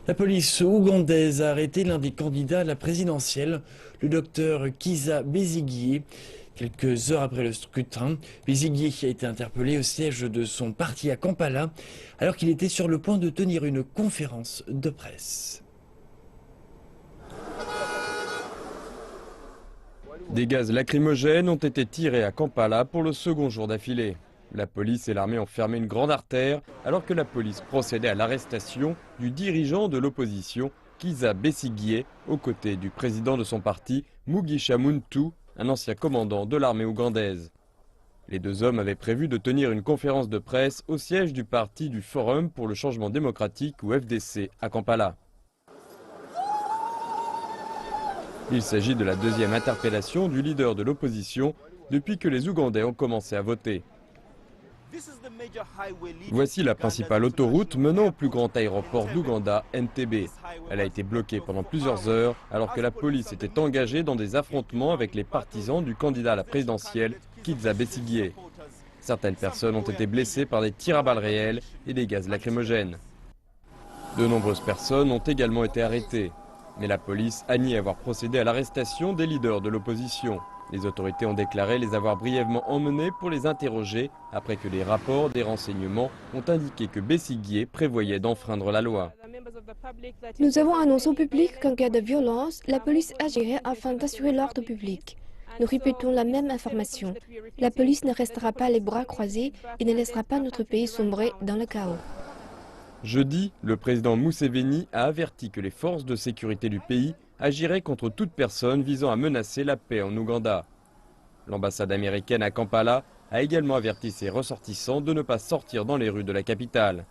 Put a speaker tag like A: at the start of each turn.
A: La police ougandaise a arrêté l'un des candidats à la présidentielle, le docteur Kizza Besigye. Quelques heures après le scrutin, Besigye a été interpellé au siège de son parti à Kampala, alors qu'il était sur le point de tenir une conférence de presse.
B: Des gaz lacrymogènes ont été tirés à Kampala pour le second jour d'affilée. La police et l'armée ont fermé une grande artère alors que la police procédait à l'arrestation du dirigeant de l'opposition, Kizza Besigye, aux côtés du président de son parti, Mugisha Muntu, un ancien commandant de l'armée ougandaise. Les deux hommes avaient prévu de tenir une conférence de presse au siège du parti du Forum pour le changement démocratique ou FDC à Kampala. Il s'agit de la deuxième interpellation du leader de l'opposition depuis que les Ougandais ont commencé à voter. Voici la principale autoroute menant au plus grand aéroport d'Ouganda, Entebbe. Elle a été bloquée pendant plusieurs heures alors que la police était engagée dans des affrontements avec les partisans du candidat à la présidentielle, Kizza Besigye. Certaines personnes ont été blessées par des tirs à balles réelles et des gaz lacrymogènes. De nombreuses personnes ont également été arrêtées. Mais la police a nié avoir procédé à l'arrestation des leaders de l'opposition. Les autorités ont déclaré les avoir brièvement emmenés pour les interroger après que les rapports des renseignements ont indiqué que Besigye prévoyait d'enfreindre la loi.
C: Nous avons annoncé au public qu'en cas de violence, la police agirait afin d'assurer l'ordre public. Nous répétons la même information. La police ne restera pas les bras croisés et ne laissera pas notre pays sombrer dans le chaos.
B: Jeudi, le président Museveni a averti que les forces de sécurité du pays agiraient contre toute personne visant à menacer la paix en Ouganda. L'ambassade américaine à Kampala a également averti ses ressortissants de ne pas sortir dans les rues de la capitale.